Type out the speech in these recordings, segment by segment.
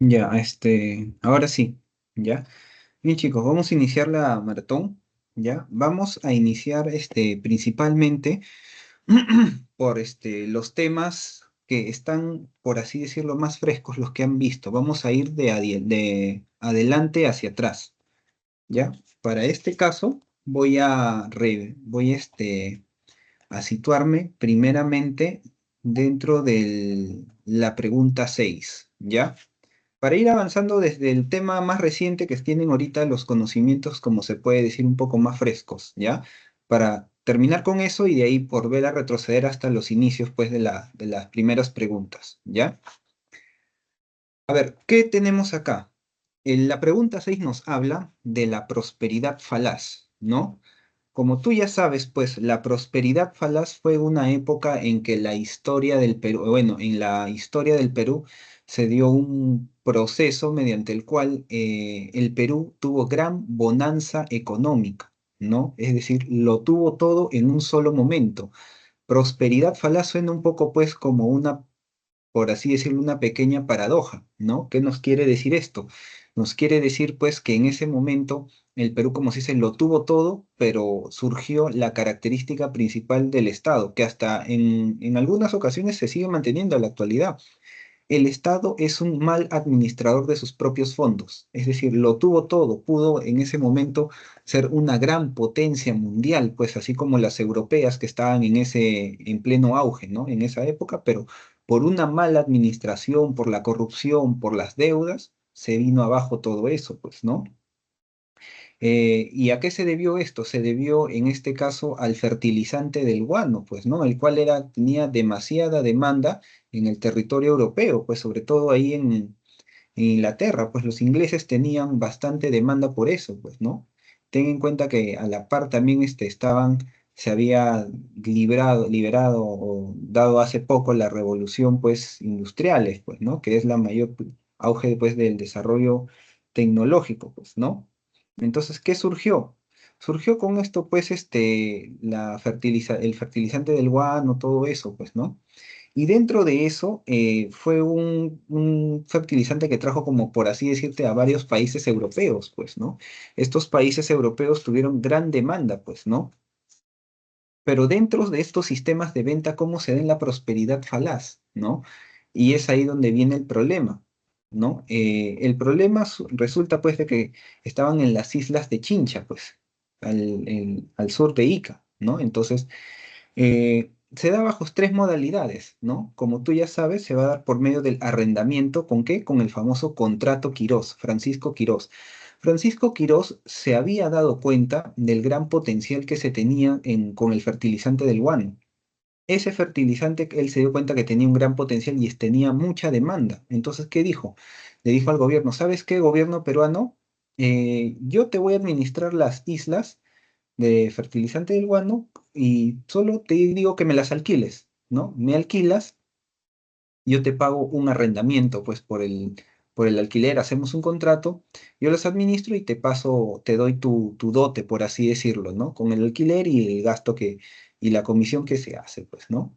Ya, ahora sí, ya. Bien, chicos, vamos a iniciar la maratón, ya. Vamos a iniciar, principalmente por, los temas que están, por así decirlo, más frescos, los que han visto. Vamos a ir de adelante hacia atrás, ya. Para este caso, voy a situarme primeramente dentro de la pregunta 6, ¿ya? Para ir avanzando desde el tema más reciente que tienen ahorita los conocimientos, como se puede decir, un poco más frescos, ¿ya? Para terminar con eso y de ahí volver a retroceder hasta los inicios, pues, de las primeras preguntas, ¿ya? A ver, ¿qué tenemos acá? La pregunta 6 nos habla de la prosperidad falaz, ¿no? Como tú ya sabes, pues la prosperidad falaz fue una época en que la historia del Perú, bueno, en la historia del Perú se dio un proceso mediante el cual el Perú tuvo gran bonanza económica, ¿no? Es decir, lo tuvo todo en un solo momento. Prosperidad falaz suena un poco, pues, como una, por así decirlo, una pequeña paradoja, ¿no? ¿Qué nos quiere decir esto? Nos quiere decir, pues, que en ese momento el Perú, como se dice, lo tuvo todo, pero surgió la característica principal del Estado, que hasta en algunas ocasiones se sigue manteniendo en la actualidad. El Estado es un mal administrador de sus propios fondos, es decir, lo tuvo todo, pudo en ese momento ser una gran potencia mundial, pues así como las europeas que estaban en pleno auge, ¿no? En esa época, pero por una mala administración, por la corrupción, por las deudas, se vino abajo todo eso, pues, ¿no? ¿Y a qué se debió esto? Se debió en este caso al fertilizante del guano, pues, ¿no? El cual tenía demasiada demanda en el territorio europeo, pues sobre todo ahí en Inglaterra, pues los ingleses tenían bastante demanda por eso, pues, ¿no? Ten en cuenta que a la par también se había liberado o dado hace poco la revolución, pues, industriales, pues, ¿no? Que es la mayor auge, pues, del desarrollo tecnológico, pues, ¿no? Entonces, ¿qué surgió? Surgió con esto, pues, el fertilizante del guano, todo eso, pues, ¿no? Y dentro de eso fue un fertilizante que trajo como, por así decirte, a varios países europeos, pues, ¿no? Estos países europeos tuvieron gran demanda, pues, ¿no? Pero dentro de estos sistemas de venta, ¿cómo se da la prosperidad falaz, ¿no? Y es ahí donde viene el problema, ¿no? El problema resulta, pues, de que estaban en las islas de Chincha, pues, al sur de Ica, ¿no? Entonces, se da bajo tres modalidades, ¿no? Como tú ya sabes, se va a dar por medio del arrendamiento, ¿con qué? Con el famoso contrato Quirós, Francisco Quirós. Francisco Quirós se había dado cuenta del gran potencial que se tenía con el fertilizante del guano. Ese fertilizante, él se dio cuenta que tenía un gran potencial y tenía mucha demanda. Entonces, ¿qué dijo? Le dijo al gobierno, ¿sabes qué, gobierno peruano? Yo te voy a administrar las islas de fertilizante del guano y solo te digo que me las alquiles, ¿no? Me alquilas, yo te pago un arrendamiento, pues por el alquiler, hacemos un contrato, yo las administro y te paso, te doy tu dote, por así decirlo, ¿no? Con el alquiler y el gasto y la comisión que se hace, pues, ¿no?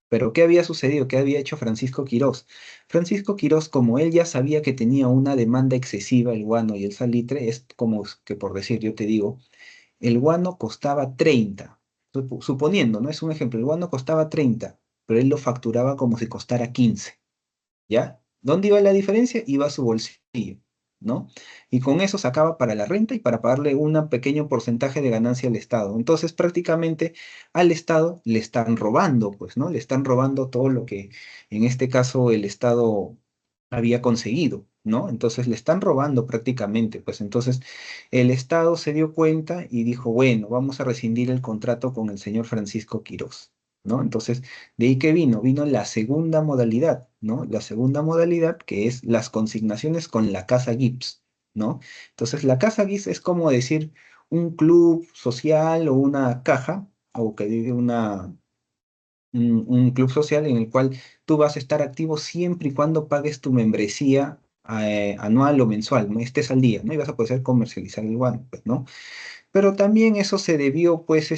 Pero ¿qué había sucedido? ¿Qué había hecho Francisco Quirós? Francisco Quirós, como él ya sabía que tenía una demanda excesiva el guano y el salitre, es como que por decir, yo te digo, el guano costaba 30, suponiendo, ¿no? Es un ejemplo, el guano costaba 30, pero él lo facturaba como si costara 15, ¿ya? ¿Dónde iba la diferencia? Iba a su bolsillo, ¿no? Y con eso sacaba para la renta y para pagarle un pequeño porcentaje de ganancia al Estado. Entonces, prácticamente al Estado le están robando, pues, ¿no? Le están robando todo lo que en este caso el Estado había conseguido, ¿no? Entonces le están robando prácticamente, pues entonces el Estado se dio cuenta y dijo, bueno, vamos a rescindir el contrato con el señor Francisco Quirós, ¿no? Entonces, ¿de ahí qué vino? Vino la segunda modalidad, ¿no? La segunda modalidad que es las consignaciones con la Casa Gibbs, ¿no? Entonces, la Casa Gibbs es como decir un club social o una caja, o que diga un club social en el cual tú vas a estar activo siempre y cuando pagues tu membresía anual o mensual, ¿no? Estés al día, ¿no? Y vas a poder comercializar el guano, pues, ¿no? Pero también eso se debió pues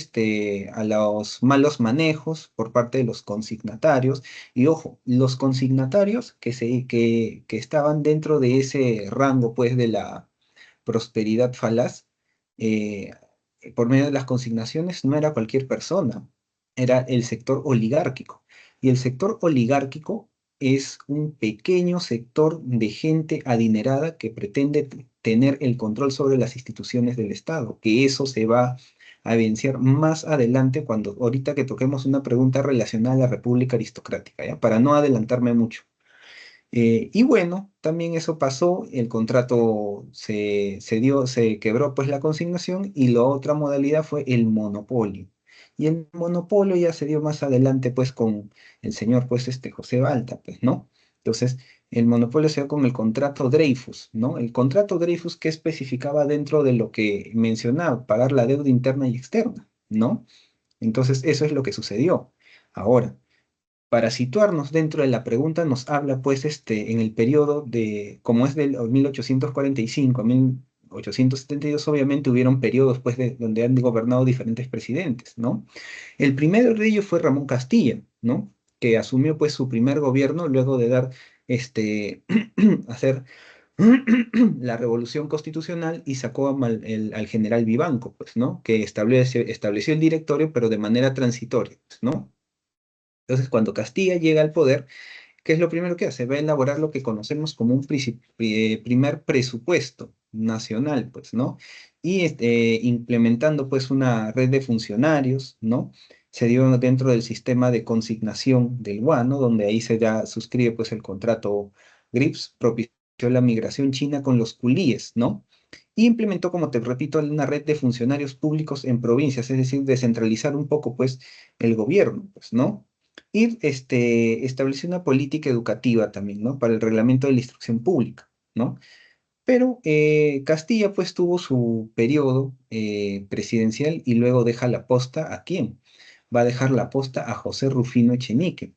a los malos manejos por parte de los consignatarios. Y ojo, los consignatarios que estaban dentro de ese rango pues de la prosperidad falaz, eh, por medio de las consignaciones, no era cualquier persona, era el sector oligárquico. Y el sector oligárquico es un pequeño sector de gente adinerada que pretende tener el control sobre las instituciones del Estado, que eso se va a evidenciar más adelante cuando ahorita que toquemos una pregunta relacionada a la República Aristocrática, ¿ya? Para no adelantarme mucho. Y bueno, también eso pasó, el contrato se dio, se quebró pues la consignación y la otra modalidad fue el monopolio. Y el monopolio ya se dio más adelante pues con el señor pues José Balta, pues, ¿no? Entonces, el monopolio se dio con el contrato Dreyfus, ¿no? El contrato Dreyfus que especificaba dentro de lo que mencionaba, pagar la deuda interna y externa, ¿no? Entonces, eso es lo que sucedió. Ahora, para situarnos dentro de la pregunta, nos habla pues en el periodo de, como es del 1845 a 1872, obviamente hubieron periodos pues donde han gobernado diferentes presidentes, ¿no? El primero de ellos fue Ramón Castilla, ¿no? Que asumió pues su primer gobierno luego de dar, hacer la revolución constitucional y sacó al general Vivanco, pues, ¿no? Que estableció el directorio, pero de manera transitoria, pues, ¿no? Entonces, cuando Castilla llega al poder, ¿qué es lo primero que hace? Va a elaborar lo que conocemos como un primer presupuesto nacional, pues, ¿no? Y implementando, pues, una red de funcionarios, ¿no? Se dio dentro del sistema de consignación del guano, donde ahí se ya suscribe, pues, el contrato GRIPS, propició la migración china con los culíes, ¿no? Y implementó, como te repito, una red de funcionarios públicos en provincias, es decir, descentralizar un poco, pues, el gobierno, pues, ¿no? Y estableció una política educativa también, ¿no? Para el reglamento de la instrucción pública, ¿no? Pero Castilla, pues, tuvo su periodo presidencial y luego deja la posta ¿a quién? Va a dejar la posta a José Rufino Echenique.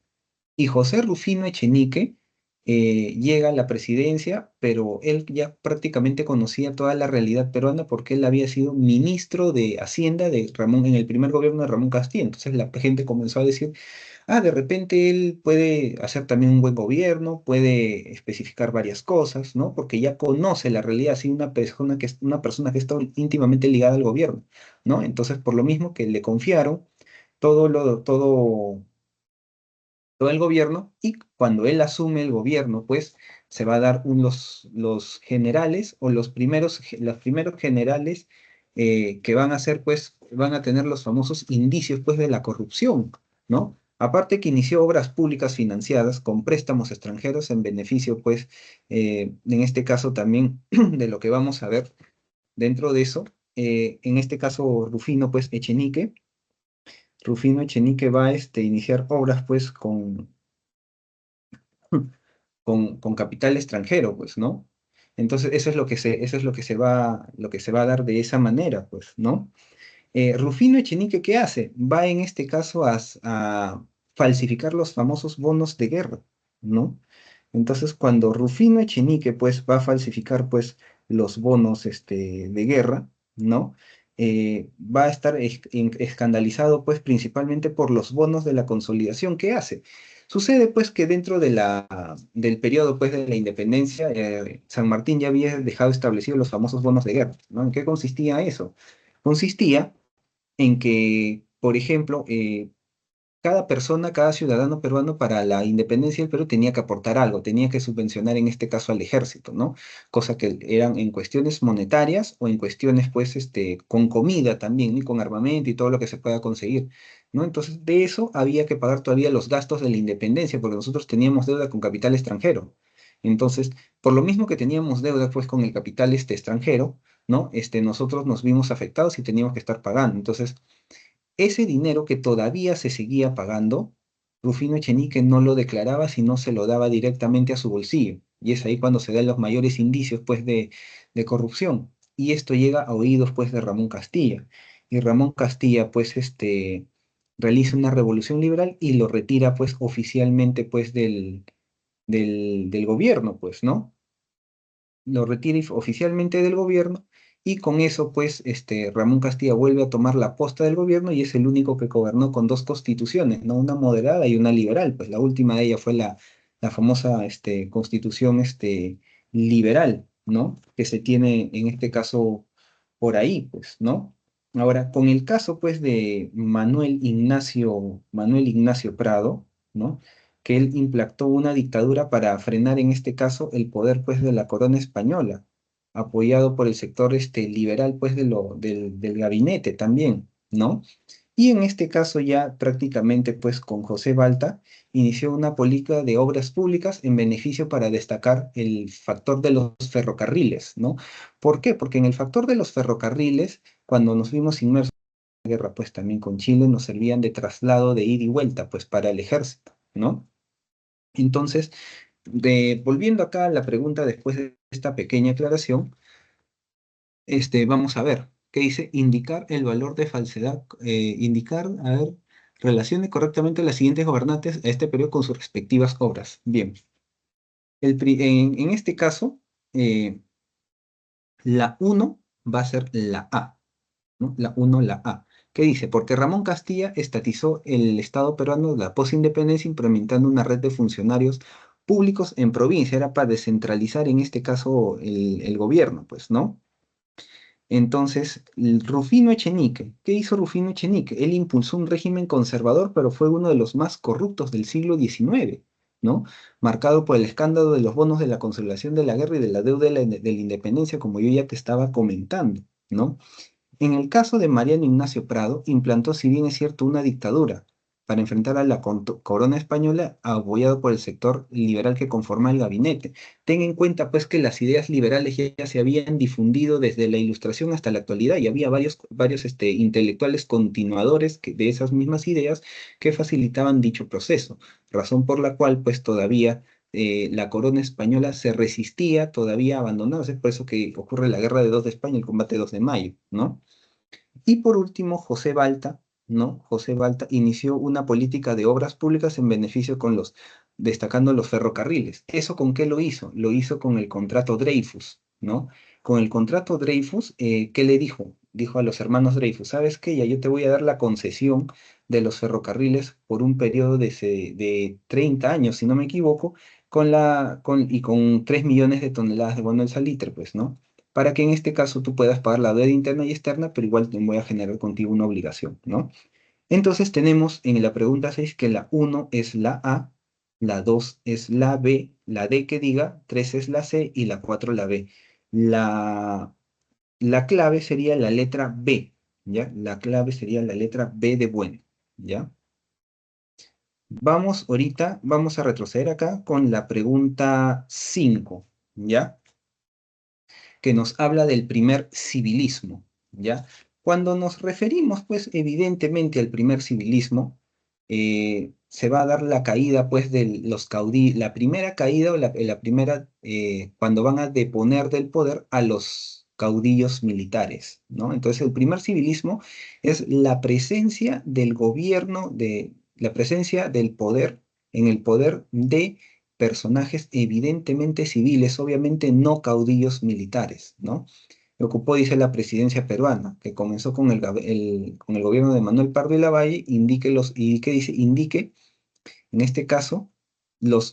Y José Rufino Echenique llega a la presidencia, pero él ya prácticamente conocía toda la realidad peruana porque él había sido ministro de Hacienda de Ramón, en el primer gobierno de Ramón Castilla. Entonces la gente comenzó a decir, ah, de repente él puede hacer también un buen gobierno, puede especificar varias cosas, ¿no? Porque ya conoce la realidad, así una persona que está íntimamente ligada al gobierno, ¿no? Entonces, por lo mismo que le confiaron todo el gobierno y cuando él asume el gobierno, pues se va a dar los generales o los primeros generales que van a ser, pues, van a tener los famosos indicios, pues, de la corrupción, ¿no? Aparte que inició obras públicas financiadas con préstamos extranjeros en beneficio, pues, en este caso también de lo que vamos a ver dentro de eso, en este caso Rufino, pues, Echenique va a iniciar obras, pues, con capital extranjero, pues, ¿no? Entonces, eso es lo que se va a dar de esa manera, pues, ¿no? Rufino Echenique, ¿qué hace? Va en este caso a falsificar los famosos bonos de guerra, ¿no? Entonces, cuando Rufino Echenique, pues, va a falsificar, pues, los bonos, de guerra, ¿no? Va a estar escandalizado, pues, principalmente por los bonos de la consolidación que hace. Sucede, pues, que dentro del periodo, pues, de la independencia, San Martín ya había dejado establecidos los famosos bonos de guerra, ¿no? ¿En qué consistía eso? Consistía en que, por ejemplo, cada persona, cada ciudadano peruano para la independencia del Perú tenía que aportar algo, tenía que subvencionar en este caso al ejército, ¿no? Cosa que eran en cuestiones monetarias o en cuestiones, pues, con comida también, y con armamento y todo lo que se pueda conseguir, ¿no? Entonces, de eso había que pagar todavía los gastos de la independencia, porque nosotros teníamos deuda con capital extranjero. Entonces, por lo mismo que teníamos deuda, pues, con el capital extranjero, ¿no? Nosotros nos vimos afectados y teníamos que estar pagando. Entonces, ese dinero que todavía se seguía pagando, Rufino Echenique no lo declaraba, sino se lo daba directamente a su bolsillo. Y es ahí cuando se dan los mayores indicios, pues, de corrupción. Y esto llega a oídos, pues, de Ramón Castilla. Y Ramón Castilla, pues, realiza una revolución liberal y lo retira, pues, oficialmente, pues, del gobierno, pues, ¿no? Lo retira oficialmente del gobierno y con eso, pues, Ramón Castilla vuelve a tomar la posta del gobierno y es el único que gobernó con dos constituciones, ¿no? Una moderada y una liberal, pues la última de ellas fue la famosa, constitución, liberal, ¿no? Que se tiene en este caso por ahí, pues, ¿no? Ahora, con el caso, pues, de Manuel Ignacio Prado, ¿no? Que él implantó una dictadura para frenar, en este caso, el poder, pues, de la corona española, apoyado por el sector, liberal, pues, del gabinete también, ¿no? Y en este caso ya prácticamente, pues, con José Balta, inició una política de obras públicas en beneficio para destacar el factor de los ferrocarriles, ¿no? ¿Por qué? Porque en el factor de los ferrocarriles, cuando nos vimos inmersos en la guerra, pues también con Chile, nos servían de traslado de ida y vuelta, pues para el ejército, ¿no? Entonces, volviendo acá a la pregunta después de esta pequeña aclaración, vamos a ver, ¿qué dice? Indicar el valor de falsedad, indicar, a ver, relacione correctamente las siguientes gobernantes a este periodo con sus respectivas obras. Bien, en este caso, eh, la uno va a ser la A, ¿no? La uno, la A. ¿Qué dice? Porque Ramón Castilla estatizó el Estado peruano de la posindependencia implementando una red de funcionarios públicos en provincia. Era para descentralizar en este caso el gobierno, pues, ¿no? Entonces, Rufino Echenique, ¿qué hizo Rufino Echenique? Él impulsó un régimen conservador, pero fue uno de los más corruptos del siglo XIX, ¿no? Marcado por el escándalo de los bonos de la consolidación de la guerra y de la deuda de la independencia, como yo ya te estaba comentando, ¿no? En el caso de Mariano Ignacio Prado, implantó, si bien es cierto, una dictadura para enfrentar a la corona española, apoyado por el sector liberal que conforma el gabinete. Ten en cuenta, pues, que las ideas liberales ya se habían difundido desde la Ilustración hasta la actualidad y había varios intelectuales continuadores de esas mismas ideas que facilitaban dicho proceso, razón por la cual, pues, todavía la corona española se resistía todavía a abandonarse, es por eso que ocurre la Guerra de Dos de España, el combate 2 de mayo, ¿no? Y por último, José Balta, ¿no? José Balta inició una política de obras públicas en beneficio destacando los ferrocarriles. ¿Eso con qué lo hizo? Lo hizo con el contrato Dreyfus, ¿no? Con el contrato Dreyfus, ¿qué le dijo? Dijo a los hermanos Dreyfus, ¿sabes qué? Ya yo te voy a dar la concesión de los ferrocarriles por un periodo de 30 años, si no me equivoco, y con 3 millones de toneladas de bono del salitre, pues, ¿no? Para que en este caso tú puedas pagar la deuda interna y externa, pero igual te voy a generar contigo una obligación, ¿no? Entonces tenemos en la pregunta 6 que la uno es la A, la 2 es la B, la D que diga, 3 es la C y la 4 la B. La, la clave sería la letra B, ¿ya? La clave sería la letra B de bueno, ¿ya? Vamos a retroceder acá con la pregunta 5, ¿ya? Que nos habla del primer civilismo, ¿ya? Cuando nos referimos, pues, evidentemente al primer civilismo, se va a dar la caída, pues, de los caudillos, la primera caída o la primera, cuando van a deponer del poder a los caudillos militares, ¿no? Entonces, el primer civilismo es la presencia del gobierno, la presencia del poder, en el poder de personajes evidentemente civiles, obviamente no caudillos militares, ¿no? Ocupó, dice, la presidencia peruana, que comenzó con el gobierno de Manuel Pardo y Lavalle, y que dice, indique, en este caso, los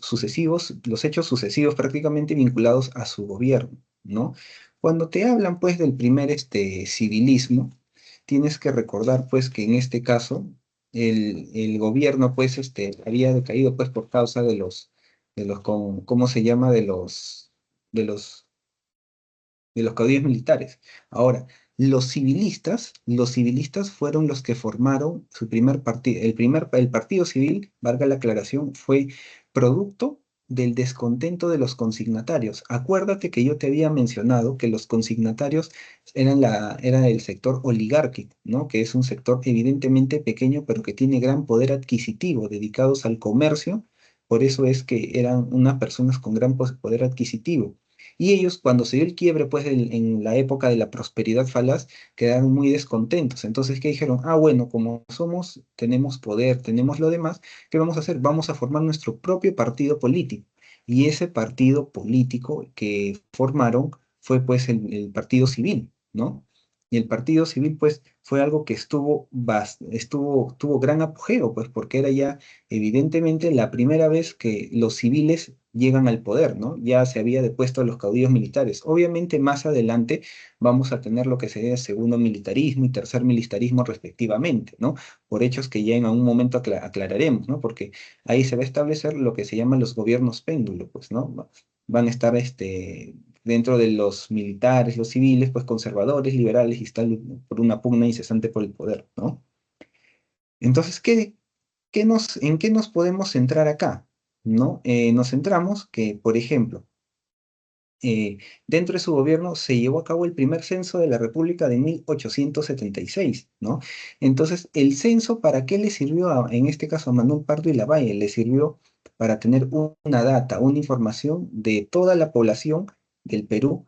hechos sucesivos prácticamente vinculados a su gobierno, ¿no? Cuando te hablan, pues, del primer civilismo, tienes que recordar, pues, que en este caso, el gobierno, pues, había decaído, pues, por causa ¿cómo se llama? De los de los caudillos militares. Ahora, los civilistas fueron los que formaron su primer partido. El partido civil, valga la aclaración, fue producto del descontento de los consignatarios. Acuérdate que yo te había mencionado que los consignatarios eran el sector oligárquico, ¿no? Que es un sector evidentemente pequeño, pero que tiene gran poder adquisitivo, dedicados al comercio. Por eso es que eran unas personas con gran poder adquisitivo. Y ellos, cuando se dio el quiebre, pues en la época de la prosperidad falaz, quedaron muy descontentos. Entonces, ¿qué dijeron? Ah, bueno, como tenemos poder, tenemos lo demás, ¿qué vamos a hacer? Vamos a formar nuestro propio partido político. Y ese partido político que formaron fue pues el partido civil, ¿no? Y el partido civil, pues, fue algo que tuvo gran apogeo, pues, porque era ya evidentemente la primera vez que los civiles llegan al poder, ¿no? Ya se había depuesto a los caudillos militares. Obviamente, más adelante vamos a tener lo que sería el segundo militarismo y tercer militarismo respectivamente, ¿no? Por hechos que ya en algún momento aclararemos, ¿no? Porque ahí se va a establecer lo que se llaman los gobiernos péndulo, pues, ¿no? Van a estar dentro de los militares, los civiles, pues conservadores, liberales, y están por una pugna incesante por el poder, ¿no? Entonces, ¿en qué nos podemos centrar acá? ¿No? Nos centramos que, por ejemplo, dentro de su gobierno se llevó a cabo el primer censo de la República de 1876, ¿no? Entonces, ¿el censo para qué le sirvió en este caso a Manuel Pardo y Lavalle? Le sirvió para tener una data, una información de toda la población del Perú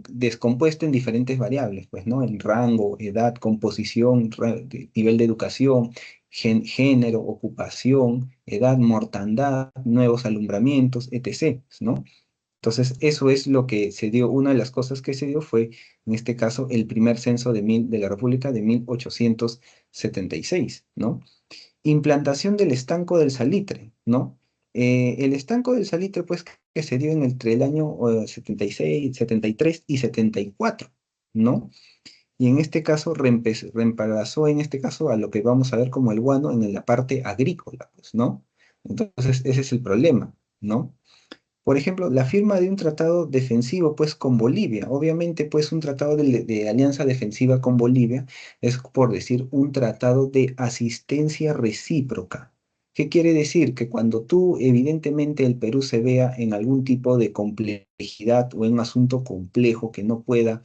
descompuesta en diferentes variables, pues, ¿no? En rango, edad, composición, nivel de educación, género, ocupación, edad, mortandad, nuevos alumbramientos, etc., ¿no? Entonces, eso es lo que se dio. Una de las cosas que se dio fue, en este caso, el primer censo de la República de 1876, ¿no? Implantación del estanco del salitre, ¿no? El estanco del salitre, pues, que se dio entre el año 76, 73 y 74, ¿no? Y en este caso reemplazó, en este caso, a lo que vamos a ver como el guano en la parte agrícola, pues, ¿no? Entonces, ese es el problema, ¿no? Por ejemplo, la firma de un tratado defensivo, pues, con Bolivia. Obviamente, pues, un tratado de alianza defensiva con Bolivia es, por decir, un tratado de asistencia recíproca. ¿Qué quiere decir? Que cuando tú, evidentemente, el Perú se vea en algún tipo de complejidad o en un asunto complejo que no pueda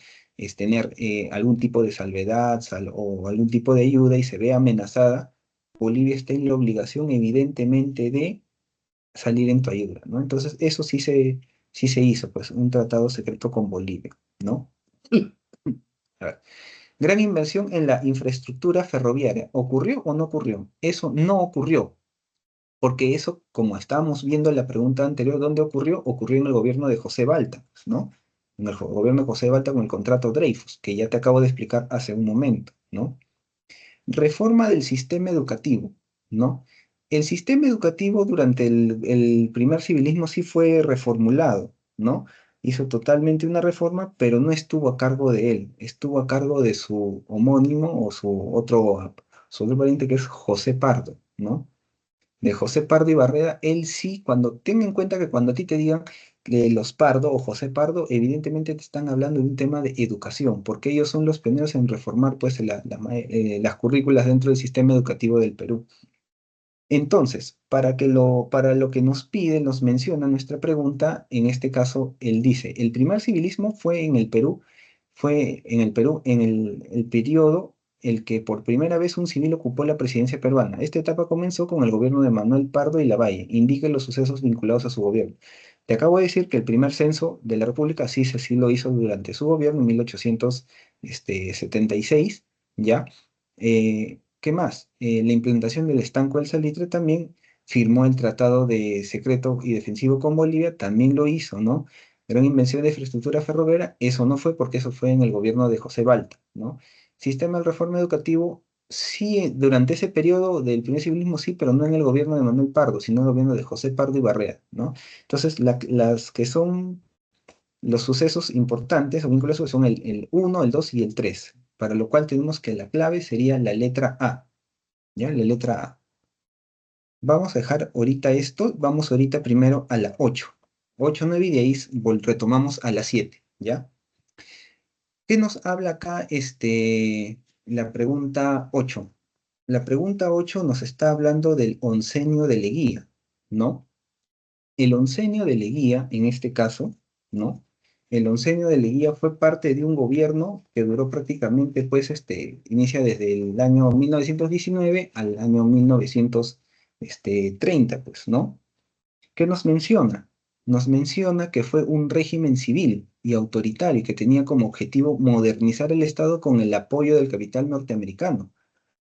tener algún tipo de salvedad o algún tipo de ayuda y se vea amenazada, Bolivia está en la obligación, evidentemente, de salir en tu ayuda, ¿no? Entonces, eso sí se hizo, pues, un tratado secreto con Bolivia, ¿no? A ver, gran inversión en la infraestructura ferroviaria. ¿Ocurrió o no ocurrió? Eso no ocurrió, porque eso, como estábamos viendo en la pregunta anterior, ¿dónde ocurrió? Ocurrió en el gobierno de José Balta, pues, ¿no? En el gobierno de José Balta con el contrato Dreyfus, que ya te acabo de explicar hace un momento, ¿no? Reforma del sistema educativo, ¿no? El sistema educativo durante el primer civilismo sí fue reformulado, ¿no? Hizo totalmente una reforma, pero no estuvo a cargo de él, estuvo a cargo de su homónimo o su otro pariente que es José Pardo, ¿no? De José Pardo y Barreda, él sí, ten en cuenta que cuando a ti te digan que los Pardo o José Pardo, evidentemente te están hablando de un tema de educación, porque ellos son los pioneros en reformar pues las currículas dentro del sistema educativo del Perú. Entonces, para lo que nos pide, nos menciona nuestra pregunta, en este caso, él dice, el primer civilismo fue en el Perú, en el periodo el que por primera vez un civil ocupó la presidencia peruana. Esta etapa comenzó con el gobierno de Manuel Pardo y Lavalle. Indica los sucesos vinculados a su gobierno. Te acabo de decir que el primer censo de la República sí lo hizo durante su gobierno en 1876, ¿ya? ¿Qué más? La implementación del estanco del salitre también firmó el tratado de secreto y defensivo con Bolivia, también lo hizo, ¿no? Gran invención de infraestructura ferroviaria, eso no fue porque eso fue en el gobierno de José Balta, ¿no? Sistema de reforma educativo, sí, durante ese periodo del primer civilismo sí, pero no en el gobierno de Manuel Pardo, sino en el gobierno de José Pardo y Barrea, ¿no? Entonces, las que son los sucesos importantes o vínculos son el 1, el 2 y el 3, para lo cual tenemos que la clave sería la letra A, ¿ya? La letra A. Vamos a dejar ahorita esto, vamos ahorita primero a la 8. 8, 9 y de ahí retomamos a la 7, ¿ya? ¿Qué nos habla acá la pregunta 8? La pregunta 8 nos está hablando del oncenio de Leguía, ¿no? El oncenio de Leguía, en este caso, ¿no? El oncenio de Leguía fue parte de un gobierno que duró prácticamente, pues, inicia desde el año 1919 al año 1930, pues, ¿no? ¿Qué nos menciona? Nos menciona que fue un régimen civil y autoritario que tenía como objetivo modernizar el Estado con el apoyo del capital norteamericano.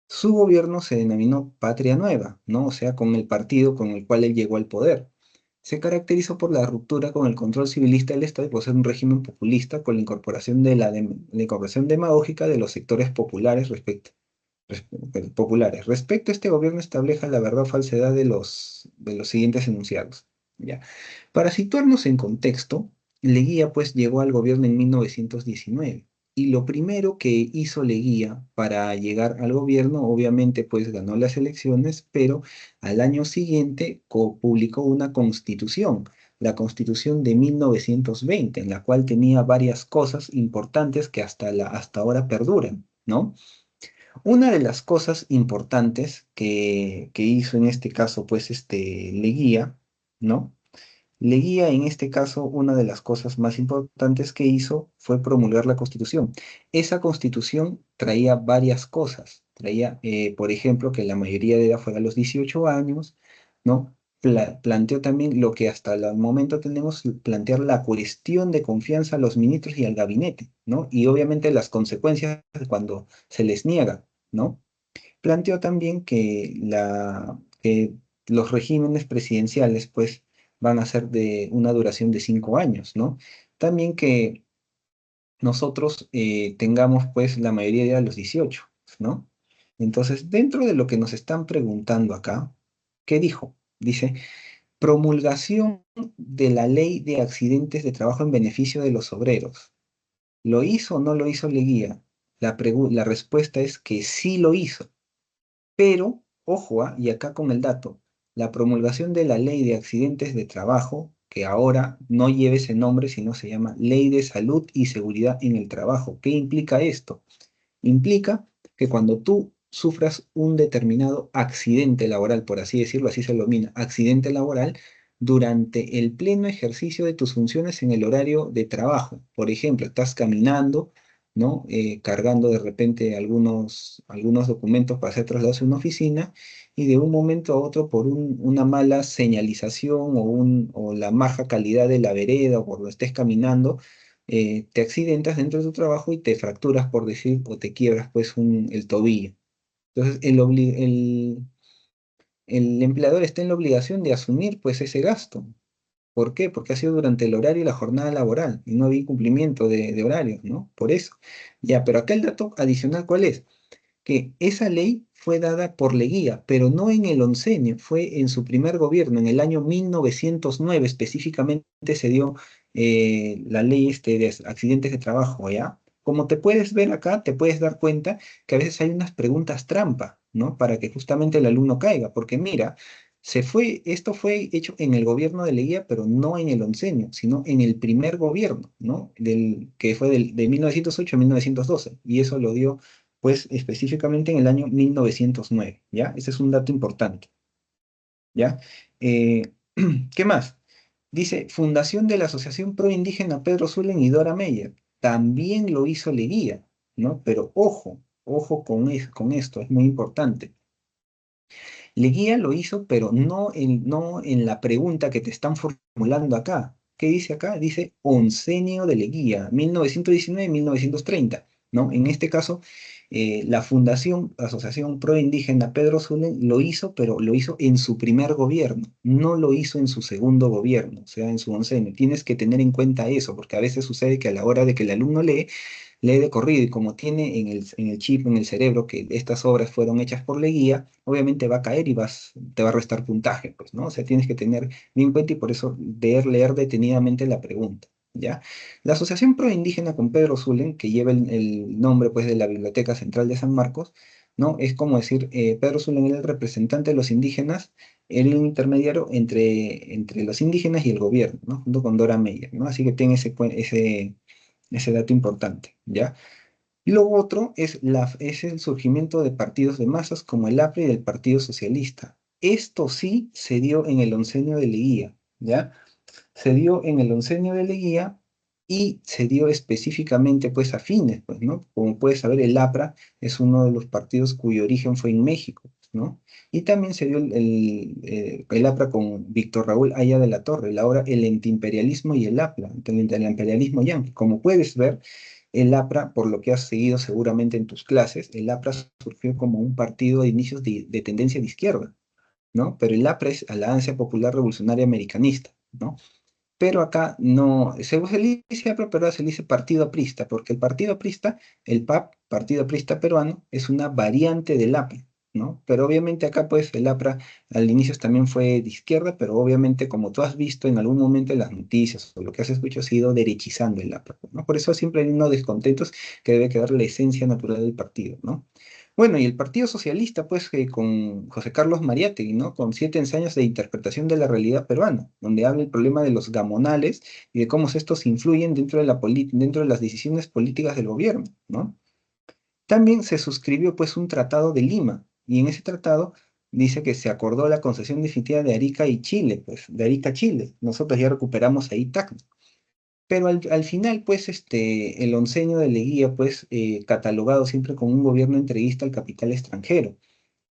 Su gobierno se denominó Patria Nueva, ¿no? O sea, con el partido con el cual él llegó al poder. Se caracterizó por la ruptura con el control civilista del Estado y por ser un régimen populista con la incorporación la incorporación demagógica de los sectores populares populares. Respecto a este gobierno establece la verdad o falsedad de los siguientes enunciados. ¿Ya? Para situarnos en contexto, Leguía pues llegó al gobierno en 1919 y lo primero que hizo Leguía para llegar al gobierno, obviamente pues ganó las elecciones, pero al año siguiente publicó una constitución, la constitución de 1920, en la cual tenía varias cosas importantes que hasta ahora perduran, ¿no? Una de las cosas importantes que hizo en este caso, pues, Leguía, ¿no? Leguía, en este caso, una de las cosas más importantes que hizo fue promulgar la Constitución. Esa Constitución traía varias cosas. Traía, por ejemplo, que la mayoría de edad fuera a los 18 años, ¿no? Planteó también lo que hasta el momento tenemos, plantear la cuestión de confianza a los ministros y al gabinete, ¿no? Y obviamente las consecuencias cuando se les niega, ¿no? Planteó también que los regímenes presidenciales, pues, van a ser de una duración de 5 años, ¿no? También que nosotros tengamos, pues, la mayoría de edad a los 18, ¿no? Entonces, dentro de lo que nos están preguntando acá, ¿qué dijo? Dice, promulgación de la ley de accidentes de trabajo en beneficio de los obreros. ¿Lo hizo o no lo hizo Leguía? La respuesta es que sí lo hizo. Pero, ojo, y acá con el dato, la promulgación de la Ley de Accidentes de Trabajo, que ahora no lleva ese nombre, sino se llama Ley de Salud y Seguridad en el Trabajo. ¿Qué implica esto? Implica que cuando tú sufras un determinado accidente laboral, por así decirlo, así se lo denomina, accidente laboral, durante el pleno ejercicio de tus funciones en el horario de trabajo. Por ejemplo, estás caminando, ¿no? Cargando de repente algunos documentos para ser trasladados a una oficina y de un momento a otro por una mala señalización o la baja calidad de la vereda o por donde estés caminando, te accidentas dentro de tu trabajo y te fracturas, por decir, o te quiebras pues el tobillo. Entonces, el empleador está en la obligación de asumir pues ese gasto. ¿Por qué? Porque ha sido durante el horario y la jornada laboral y no había incumplimiento de horarios, ¿no? Por eso. Ya, pero acá el dato adicional, ¿cuál es? Que esa ley fue dada por Leguía, pero no en el oncenio, fue en su primer gobierno, en el año 1909 específicamente se dio la ley de accidentes de trabajo, ¿ya? Como te puedes ver acá, te puedes dar cuenta que a veces hay unas preguntas trampa, ¿no? Para que justamente el alumno caiga, porque mira, esto fue hecho en el gobierno de Leguía, pero no en el oncenio, sino en el primer gobierno, ¿no? Que fue de 1908 a 1912, y eso lo dio pues específicamente en el año 1909, ¿ya? Ese es un dato importante, ¿ya? Eh, ¿Qué más? Dice, fundación de la Asociación Pro Indígena Pedro Zulem y Dora Meyer. También lo hizo Leguía, ¿no? Pero ojo con esto, es muy importante. Leguía lo hizo, pero no en la pregunta que te están formulando acá. ¿Qué dice acá? Dice oncenio de Leguía, 1919-1930, ¿no? En este caso, la Fundación Asociación Pro Indígena Pedro Zulem lo hizo, pero lo hizo en su primer gobierno, no lo hizo en su segundo gobierno, o sea, en su oncenio. Tienes que tener en cuenta eso, porque a veces sucede que a la hora de que el alumno lee de corrido y como tiene en el chip, en el cerebro, que estas obras fueron hechas por Leguía, obviamente va a caer y te va a restar puntaje, pues, ¿no? O sea, tienes que tener bien en cuenta y por eso leer detenidamente la pregunta, ¿ya? La Asociación Pro Indígena con Pedro Zulem, que lleva el nombre, pues, de la Biblioteca Central de San Marcos, ¿no? Es como decir, Pedro Zulem era el representante de los indígenas, era el intermediario entre los indígenas y el gobierno, ¿no? Junto con Dora Meyer, ¿no? Así que ten ese dato importante, ¿ya? Y lo otro es el surgimiento de partidos de masas como el APRE y el Partido Socialista. Esto sí se dio en el oncenio de Leguía, ¿ya? Se dio en el oncenio de Leguía y se dio específicamente pues a fines, pues, ¿no? Como puedes saber, el APRA es uno de los partidos cuyo origen fue en México, ¿no? Y también se dio el APRA con Víctor Raúl Aya de la Torre, ahora el antiimperialismo y el APRA, el imperialismo yanqui. Como puedes ver, el APRA, por lo que has seguido seguramente en tus clases, el APRA surgió como un partido de inicios de tendencia de izquierda, ¿no? Pero el APRA es Alianza Popular Revolucionaria Americanista, ¿no? Pero acá no, se le dice APRA, pero ahora se le dice Partido Aprista, porque el Partido Aprista, el PAP, Partido Aprista Peruano, es una variante del APRA, ¿no? Pero obviamente acá pues el APRA al inicio también fue de izquierda, pero obviamente como tú has visto en algún momento en las noticias o lo que has escuchado, ha ido derechizando el APRA, ¿no? Por eso siempre hay unos descontentos que debe quedar la esencia natural del partido, ¿no? Bueno, y el Partido Socialista, pues, con José Carlos Mariátegui, ¿no? Con 7 ensayos de interpretación de la realidad peruana, donde habla el problema de los gamonales y de cómo estos influyen dentro de dentro de las decisiones políticas del gobierno, ¿no? También se suscribió, pues, un tratado de Lima, y en ese tratado dice que se acordó la concesión definitiva de Arica y Chile, pues, de Arica a Chile. Nosotros ya recuperamos ahí Tacna. Pero al final, pues, el onceño de Leguía, pues, catalogado siempre como un gobierno entreguista al capital extranjero.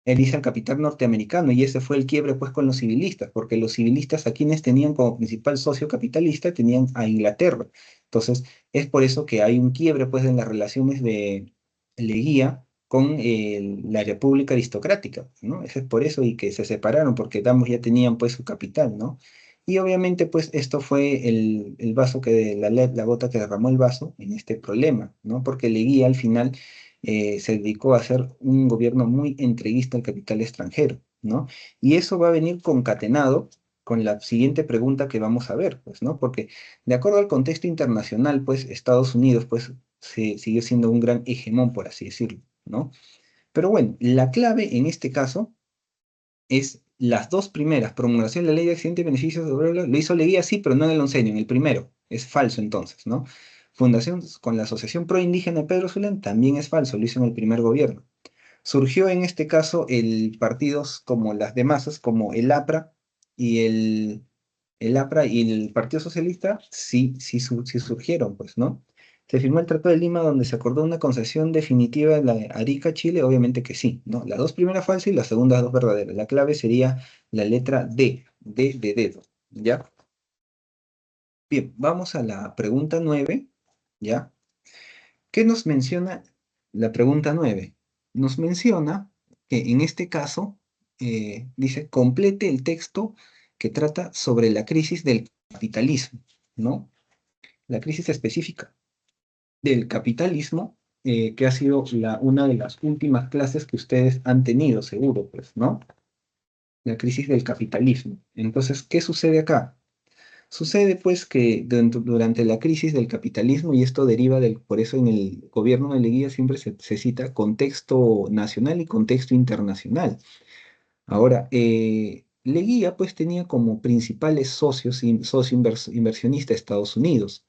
Él dice al capital norteamericano, y ese fue el quiebre, pues, con los civilistas, porque los civilistas a quienes tenían como principal socio capitalista tenían a Inglaterra. Entonces, es por eso que hay un quiebre, pues, en las relaciones de Leguía con la República Aristocrática, ¿no? Eso es por eso y que se separaron, porque ambos ya tenían, pues, su capital, ¿no? Y obviamente, pues, esto fue el vaso la gota que derramó el vaso en este problema, ¿no? Porque Leguía al final se dedicó a hacer un gobierno muy entreguista al capital extranjero, ¿no? Y eso va a venir concatenado con la siguiente pregunta que vamos a ver, pues, ¿no? Porque de acuerdo al contexto internacional, pues, Estados Unidos, pues, siguió siendo un gran hegemón, por así decirlo, ¿no? Pero bueno, la clave en este caso es las dos primeras, promulgación de la ley de accidentes y beneficios de obreros, lo hizo Leguía, sí, pero no en el oncenio, en el primero, es falso entonces, ¿no? Fundación con la Asociación Pro Indígena de Pedro Zulán también es falso, lo hizo en el primer gobierno. Surgió en este caso el partidos como las de masas, como el APRA y el APRA y el Partido Socialista, sí, sí surgieron, pues, ¿no? Se firmó el Tratado de Lima donde se acordó una concesión definitiva en la de Arica, Chile, obviamente que sí, ¿no? Las dos primeras falsas y las segundas dos verdaderas. La clave sería la letra D de dedo, ¿ya? Bien, vamos a la pregunta 9, ¿ya? ¿Qué nos menciona la pregunta 9? Nos menciona que en este caso dice, complete el texto que trata sobre la crisis del capitalismo, ¿no? La crisis específica del capitalismo, que ha sido una de las últimas clases que ustedes han tenido, seguro, pues, ¿no? La crisis del capitalismo. Entonces, ¿qué sucede acá? Sucede pues que durante la crisis del capitalismo, y esto deriva por eso en el gobierno de Leguía siempre se cita contexto nacional y contexto internacional. Ahora, Leguía pues tenía como principales socios, inversionista Estados Unidos.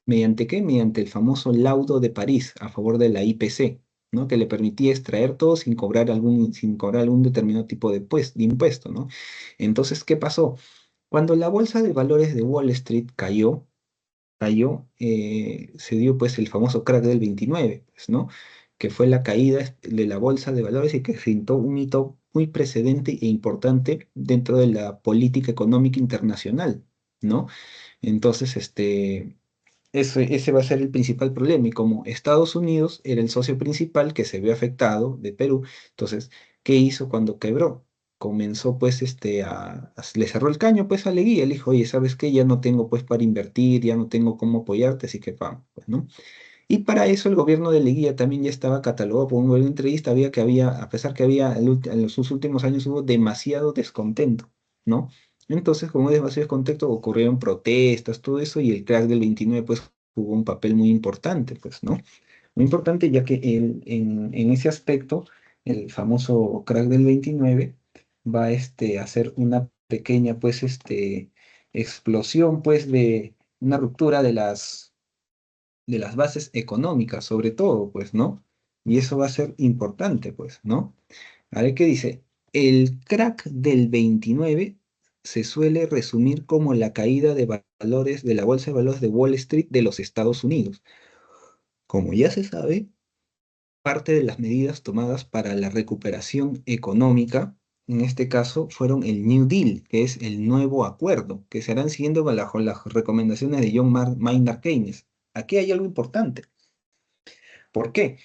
¿Mediante qué? Mediante el famoso laudo de París a favor de la IPC, ¿no? Que le permitía extraer todo sin cobrar algún determinado tipo de impuesto, ¿no? Entonces, ¿qué pasó? Cuando la bolsa de valores de Wall Street se dio pues el famoso crack del 29, pues, ¿no? Que fue la caída de la bolsa de valores y que sentó un hito muy precedente e importante dentro de la política económica internacional, ¿no? Entonces, ese va a ser el principal problema. Y como Estados Unidos era el socio principal que se vio afectado de Perú, entonces, ¿qué hizo cuando quebró? Comenzó pues le cerró el caño pues a Leguía, le dijo, oye, ¿sabes qué? Ya no tengo pues para invertir, ya no tengo cómo apoyarte, así que vamos, pues, ¿no? Y para eso el gobierno de Leguía también ya estaba catalogado por un gobierno entreguista, a pesar que había en sus últimos años hubo demasiado descontento, ¿no? Entonces, como hubo demasiado descontento, ocurrieron protestas, todo eso, y el crack del 29 pues jugó un papel muy importante, pues, ¿no? Muy importante ya que en ese aspecto, el famoso crack del 29 va a hacer una pequeña, pues, explosión, pues, de una ruptura de las bases económicas, sobre todo, pues, ¿no? Y eso va a ser importante, pues, ¿no? A ver qué dice. El crack del 29 se suele resumir como la caída de valores de la bolsa de valores de Wall Street de los Estados Unidos. Como ya se sabe, parte de las medidas tomadas para la recuperación económica, en este caso, fueron el New Deal, que es el nuevo acuerdo, que se harán siguiendo bajo las recomendaciones de Maynard Keynes. Aquí hay algo importante. ¿Por qué?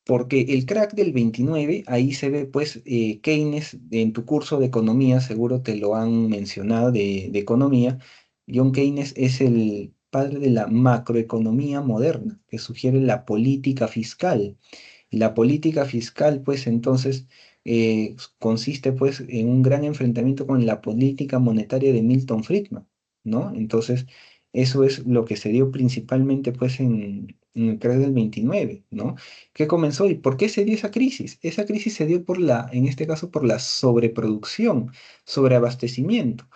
Porque el crack del 29 ahí se ve pues Keynes, en tu curso de economía, seguro te lo han mencionado de economía. John Keynes es el padre de la macroeconomía moderna, que sugiere la política fiscal. La política fiscal, pues entonces, consiste pues en un gran enfrentamiento con la política monetaria de Milton Friedman, ¿no? Entonces, eso es lo que se dio principalmente pues en el crack del 29, ¿no? ¿Qué comenzó y por qué se dio esa crisis? Esa crisis se dio por en este caso, por la sobreproducción, sobreabastecimiento.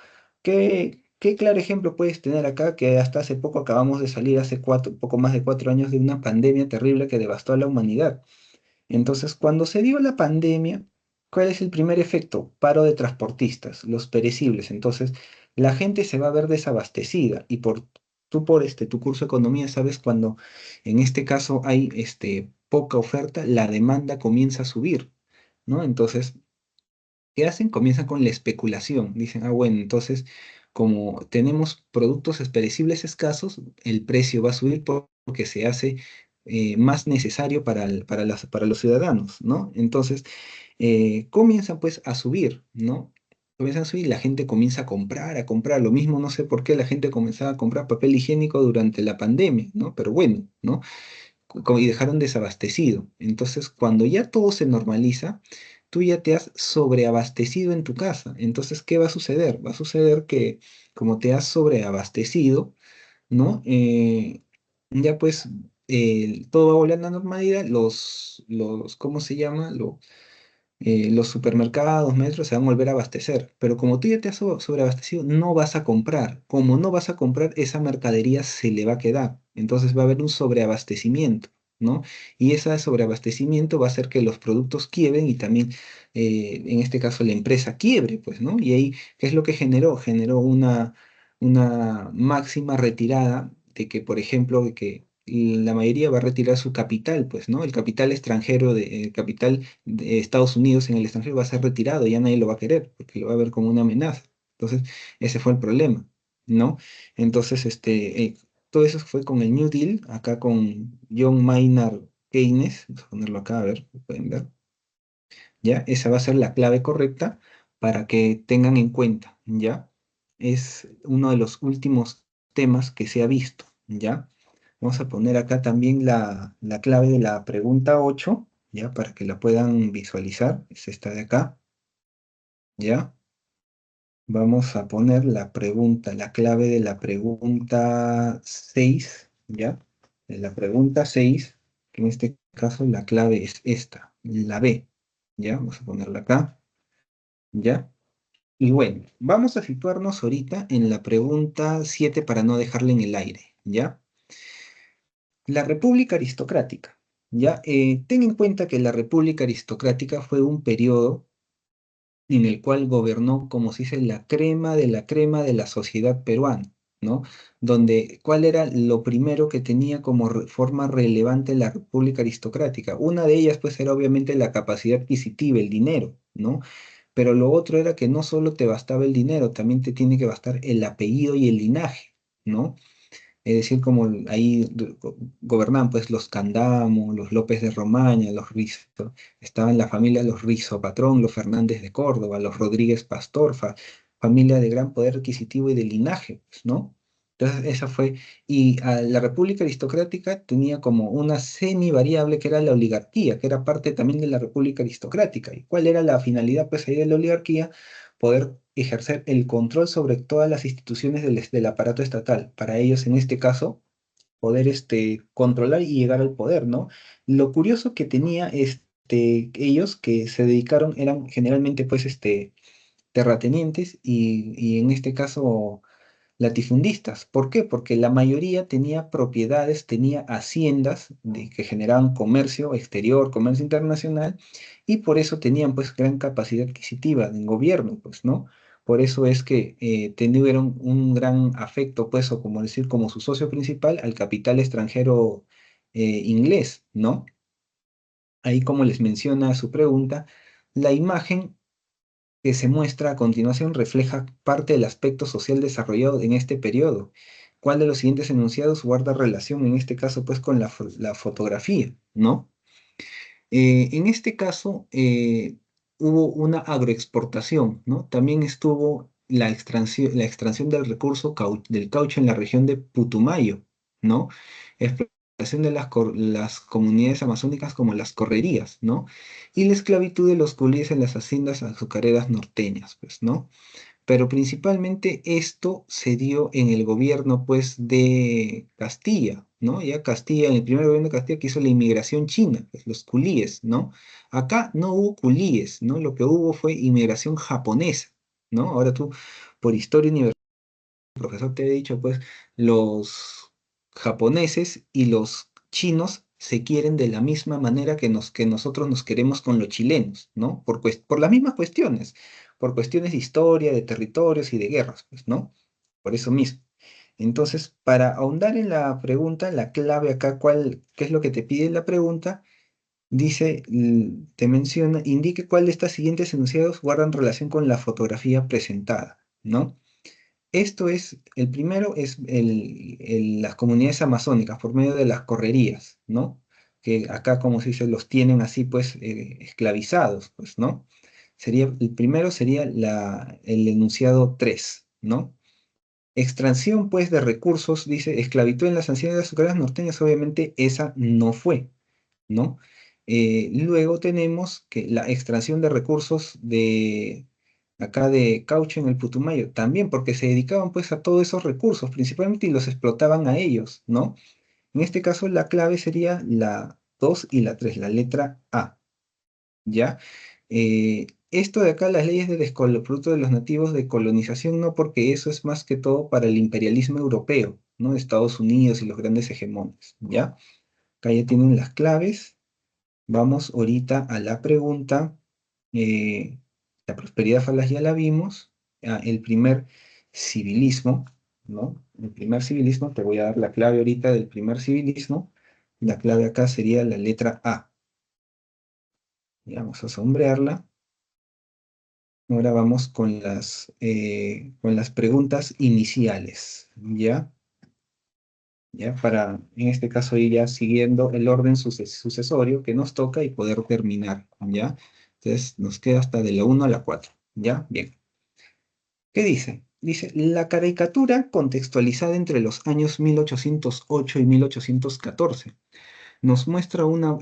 ¿Qué claro ejemplo puedes tener acá que hasta hace poco acabamos de salir, hace poco más de 4 años, de una pandemia terrible que devastó a la humanidad? Entonces, cuando se dio la pandemia, ¿cuál es el primer efecto? Paro de transportistas, los perecibles. Entonces, la gente se va a ver desabastecida y por tu curso de economía sabes cuando en este caso hay poca oferta, la demanda comienza a subir, ¿no? Entonces, ¿qué hacen? Comienzan con la especulación. Dicen, bueno, entonces, como tenemos productos perecibles escasos, el precio va a subir porque se hace más necesario para los ciudadanos, ¿no? Entonces, comienzan pues a subir, ¿no? Comienzan a subir y la gente comienza a comprar. Lo mismo, no sé por qué la gente comenzaba a comprar papel higiénico durante la pandemia, ¿no? Pero bueno, ¿no? Y dejaron desabastecido. Entonces, cuando ya todo se normaliza, tú ya te has sobreabastecido en tu casa. Entonces, ¿qué va a suceder? Va a suceder que como te has sobreabastecido, ¿no? Ya pues todo va a volver a la normalidad. ¿Cómo se llama? Los supermercados, metros se van a volver a abastecer, pero como tú ya te has sobreabastecido, no vas a comprar. Como no vas a comprar, esa mercadería se le va a quedar. Entonces va a haber un sobreabastecimiento, ¿no? Y ese sobreabastecimiento va a hacer que los productos quiebren y también, en este caso, la empresa quiebre, pues, ¿no? Y ahí, ¿qué es lo que generó? Generó una máxima retirada de que, por ejemplo, de que la mayoría va a retirar su capital, pues, ¿no? El capital extranjero, el capital de Estados Unidos en el extranjero va a ser retirado, ya nadie lo va a querer, porque lo va a ver como una amenaza. Entonces, ese fue el problema, ¿no? Entonces, todo eso fue con el New Deal, acá con John Maynard Keynes, vamos a ponerlo acá, a ver, pueden ver, ¿ya? Esa va a ser la clave correcta para que tengan en cuenta, ¿ya? Es uno de los últimos temas que se ha visto, ¿ya? Vamos a poner acá también la clave de la pregunta 8, ¿ya? Para que la puedan visualizar. Es esta de acá, ¿ya? Vamos a poner la clave de la pregunta 6, ¿ya? De la pregunta 6, que en este caso la clave es esta, la B, ¿ya? Vamos a ponerla acá, ¿ya? Y bueno, vamos a situarnos ahorita en la pregunta 7 para no dejarla en el aire, ¿ya? La República Aristocrática. Ya, ten en cuenta que la República Aristocrática fue un periodo en el cual gobernó, como se dice, la crema de la sociedad peruana, ¿no? Donde, ¿cuál era lo primero que tenía como forma relevante la República Aristocrática? Una de ellas, pues, era obviamente la capacidad adquisitiva, el dinero, ¿no? Pero lo otro era que no solo te bastaba el dinero, también te tiene que bastar el apellido y el linaje, ¿no? Es decir, como ahí gobernaban pues los Candamo, los López de Romaña, los Rizo, estaban la familia los Rizo Patrón, los Fernández de Córdoba, los Rodríguez Pastor, familia de gran poder adquisitivo y de linaje, pues, ¿no? Entonces esa fue, y la República Aristocrática tenía como una semivariable que era la oligarquía, que era parte también de la República Aristocrática. ¿Y cuál era la finalidad pues ahí de la oligarquía? Poder ejercer el control sobre todas las instituciones del aparato estatal. Para ellos, en este caso, poder controlar y llegar al poder, ¿no? Lo curioso que tenía ellos que se dedicaron eran generalmente, pues, terratenientes y en este caso latifundistas. ¿Por qué? Porque la mayoría tenía propiedades, tenía haciendas que generaban comercio exterior, comercio internacional, y por eso tenían pues gran capacidad adquisitiva en gobierno, pues, ¿no? Por eso es que tuvieron un gran afecto, pues, o como decir, como su socio principal, al capital extranjero inglés, ¿no? Ahí, como les menciona su pregunta, la imagen que se muestra a continuación refleja parte del aspecto social desarrollado en este periodo. ¿Cuál de los siguientes enunciados guarda relación en este caso pues con la fotografía, ¿no? En este caso, hubo una agroexportación, ¿no? También estuvo la extracción del recurso del caucho en la región de Putumayo, ¿no? Explotación de las comunidades amazónicas como las correrías, ¿no? Y la esclavitud de los culíes en las haciendas azucareras norteñas, pues, ¿no? Pero principalmente esto se dio en el gobierno, pues, de Castilla, ¿no? Ya Castilla, en el primer gobierno de Castilla que hizo la inmigración china, pues, los culíes, ¿no? Acá no hubo culíes, ¿no? Lo que hubo fue inmigración japonesa, ¿no? Ahora tú, por historia universal, el profesor te ha dicho, pues, los japoneses y los chinos se quieren de la misma manera que nosotros nos queremos con los chilenos, ¿no? Por las mismas cuestiones, por cuestiones de historia, de territorios y de guerras, pues, ¿no? Por eso mismo. Entonces, para ahondar en la pregunta, la clave acá, ¿qué es lo que te pide la pregunta? Dice, te menciona, indique cuál de estas siguientes enunciados guardan relación con la fotografía presentada, ¿no? Esto es, el primero es las comunidades amazónicas por medio de las correrías, ¿no? Que acá, como se dice, los tienen así, pues, esclavizados, pues, ¿no? El primero sería el enunciado 3, ¿no? Extracción, pues, de recursos, dice, esclavitud en las haciendas azucareras norteñas, obviamente esa no fue, ¿no? Luego tenemos que la extracción de recursos de acá de caucho en el Putumayo, también porque se dedicaban pues a todos esos recursos principalmente y los explotaban a ellos, ¿no? En este caso la clave sería la 2 y la 3, la letra A, ¿ya? Esto de acá, las leyes de producto de los nativos de colonización, no, porque eso es más que todo para el imperialismo europeo, ¿no? De Estados Unidos y los grandes hegemones, ¿ya? Acá ya tienen las claves. Vamos ahorita a la pregunta. La prosperidad falaz ya la vimos. El primer civilismo, ¿no? El primer civilismo, te voy a dar la clave ahorita del primer civilismo. La clave acá sería la letra A. Y vamos a sombrearla. Ahora vamos con las preguntas iniciales, ¿ya? ¿Ya? Para, en este caso, ir ya siguiendo el orden sucesorio que nos toca y poder terminar, ¿ya? Entonces, nos queda hasta de la 1 a la 4, ¿ya? Bien. ¿Qué dice? Dice, la caricatura contextualizada entre los años 1808 y 1814 nos muestra una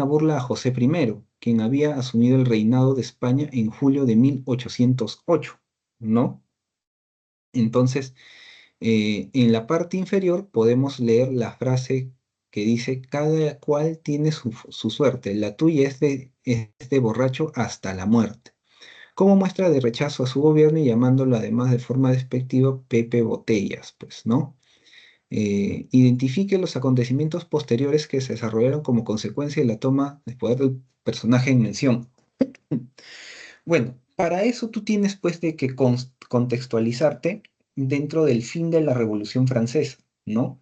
burla a José I, quien había asumido el reinado de España en julio de 1808, ¿no? Entonces, en la parte inferior podemos leer la frase que dice, cada cual tiene su suerte, la tuya es de borracho hasta la muerte, como muestra de rechazo a su gobierno y llamándolo además de forma despectiva Pepe Botellas, pues, ¿no? Identifique los acontecimientos posteriores que se desarrollaron como consecuencia de la toma de poder del personaje en mención. Bueno, para eso tú tienes pues de que contextualizarte dentro del fin de la Revolución Francesa, ¿no?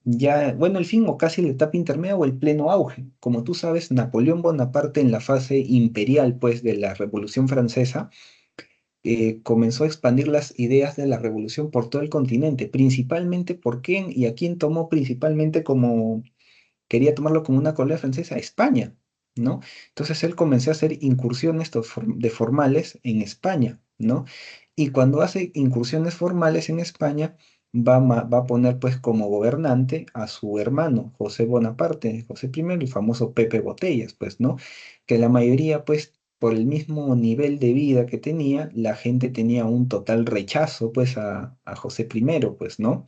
Ya, bueno, el fin o casi la etapa intermedia o el pleno auge. Como tú sabes, Napoleón Bonaparte en la fase imperial pues de la Revolución Francesa comenzó a expandir las ideas de la revolución por todo el continente, principalmente por quién y a quién tomó principalmente como quería tomarlo como una colonia francesa, España, ¿no? Entonces él comenzó a hacer incursiones de formales en España, ¿no? Y cuando hace incursiones formales en España, va a poner pues como gobernante a su hermano, José Bonaparte, José I, el famoso Pepe Botellas, pues, ¿no? Que la mayoría pues por el mismo nivel de vida que tenía, la gente tenía un total rechazo pues a José I, pues, ¿no?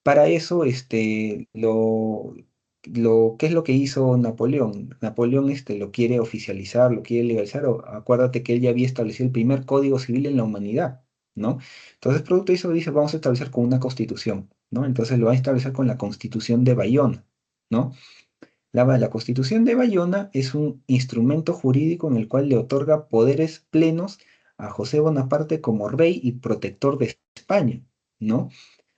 Para eso, ¿qué es lo que hizo Napoleón? Napoleón, lo quiere oficializar, lo quiere legalizar. Acuérdate que él ya había establecido el primer código civil en la humanidad, ¿no? Entonces, producto de eso, dice, vamos a establecer con una constitución, ¿no? Entonces lo va a establecer con la Constitución de Bayona, ¿no? La Constitución de Bayona es un instrumento jurídico en el cual le otorga poderes plenos a José Bonaparte como rey y protector de España, ¿no?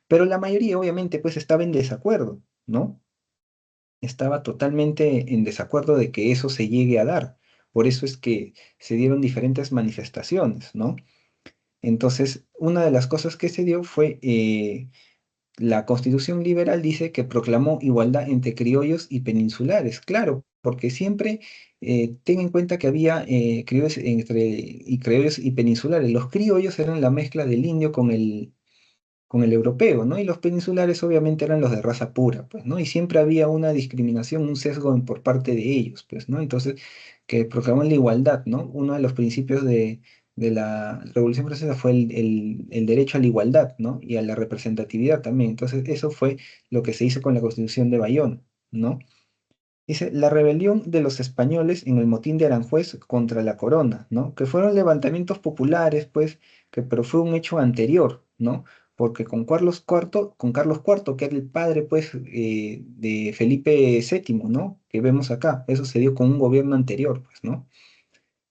Pero la mayoría, obviamente, pues estaba en desacuerdo, ¿no? Estaba totalmente en desacuerdo de que eso se llegue a dar. Por eso es que se dieron diferentes manifestaciones, ¿no? Entonces, una de las cosas que se dio fue la Constitución liberal dice que proclamó igualdad entre criollos y peninsulares. Claro, porque siempre ten en cuenta que había criollos y criollos y peninsulares. Los criollos eran la mezcla del indio con el europeo, ¿no? Y los peninsulares obviamente eran los de raza pura, pues, ¿no? Y siempre había una discriminación, un sesgo por parte de ellos, pues, ¿no? Entonces, que proclamaban la igualdad, ¿no? Uno de los principios de la Revolución Francesa fue el derecho a la igualdad, ¿no? Y a la representatividad también. Entonces, eso fue lo que se hizo con la Constitución de Bayona, ¿no? Dice, la rebelión de los españoles en el motín de Aranjuez contra la corona, ¿no? Que fueron levantamientos populares, pues, pero fue un hecho anterior, ¿no? Porque con Carlos IV, que era el padre, pues, de Felipe VII, ¿no? Que vemos acá, eso se dio con un gobierno anterior, pues, ¿no?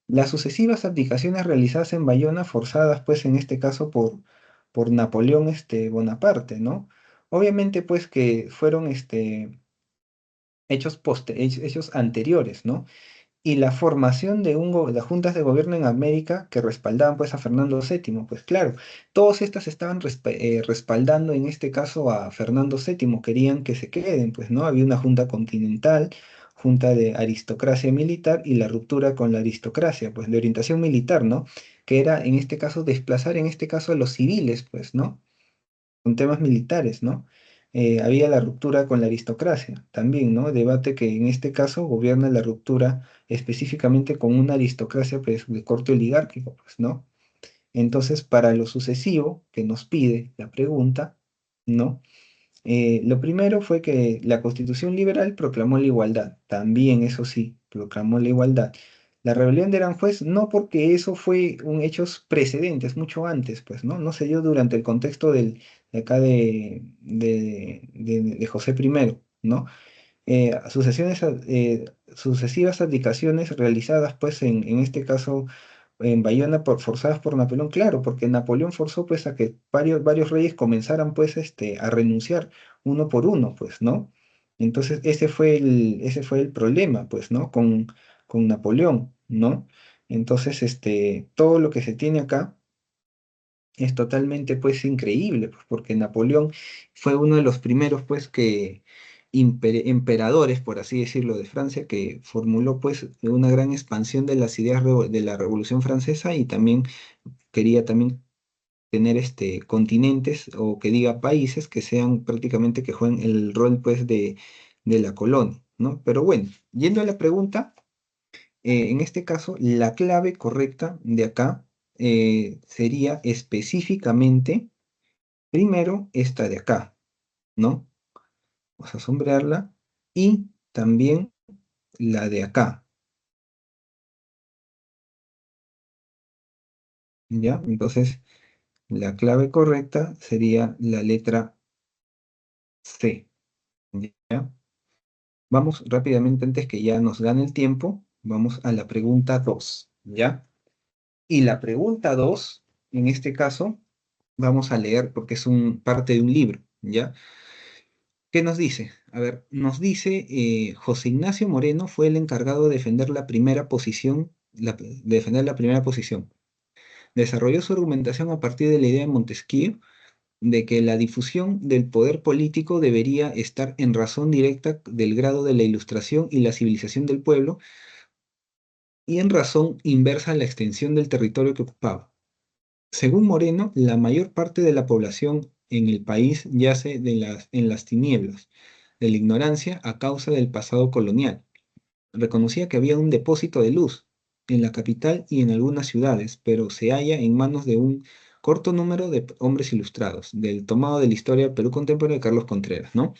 Las sucesivas abdicaciones realizadas en Bayona, forzadas, pues, en este caso por Napoleón, Bonaparte, ¿no? Obviamente, pues, que fueron, hechos anteriores, ¿no? Y la formación de juntas de gobierno en América que respaldaban pues a Fernando VII, pues claro, todas estas estaban respaldando en este caso a Fernando VII, querían que se queden, pues no, había una junta continental, junta de aristocracia militar y la ruptura con la aristocracia, pues de orientación militar, ¿no? Que era en este caso desplazar en este caso a los civiles, pues, ¿no? Con temas militares, ¿no? Había la ruptura con la aristocracia también, ¿no? Debate que en este caso gobierna la ruptura específicamente con una aristocracia pues, de corte oligárquico, pues, ¿no? Entonces, para lo sucesivo que nos pide la pregunta, ¿no? Lo primero fue que la Constitución liberal proclamó la igualdad, también eso sí, proclamó la igualdad. La rebelión de Aranjuez no, porque eso fue un hechos precedentes, mucho antes, pues, ¿no? No se dio durante el contexto de acá de José I, ¿no? Sucesivas abdicaciones realizadas, pues, en este caso, en Bayona, forzadas por Napoleón, claro, porque Napoleón forzó, pues, a que varios reyes comenzaran, pues, a renunciar uno por uno, pues, ¿no? Entonces, ese fue el problema, pues, ¿no? Con Napoleón, ¿no? Entonces, todo lo que se tiene acá es totalmente pues increíble, pues, porque Napoleón fue uno de los primeros pues que emperadores, por así decirlo, de Francia, que formuló pues una gran expansión de las ideas de la Revolución Francesa y también quería también tener continentes o que diga países que sean prácticamente que jueguen el rol pues de la colonia, ¿no? Pero bueno, yendo a la pregunta, en este caso, la clave correcta de acá sería específicamente, primero, esta de acá, ¿no? Vamos a sombrearla. Y también la de acá, ¿ya? Entonces, la clave correcta sería la letra C, ¿ya? Vamos rápidamente, antes que ya nos gane el tiempo, vamos a la pregunta 2, ¿ya? Y la pregunta 2 en este caso, vamos a leer porque es parte de un libro, ¿ya? ¿Qué nos dice? A ver, nos dice José Ignacio Moreno fue el encargado de defender la primera posición, de defender la primera posición. Desarrolló su argumentación a partir de la idea de Montesquieu de que la difusión del poder político debería estar en razón directa del grado de la ilustración y la civilización del pueblo y en razón inversa a la extensión del territorio que ocupaba. Según Moreno, la mayor parte de la población en el país yace en las tinieblas de la ignorancia a causa del pasado colonial. Reconocía que había un depósito de luz en la capital y en algunas ciudades, pero se halla en manos de un corto número de hombres ilustrados, del tomado de la historia del Perú contemporáneo de Carlos Contreras, ¿no?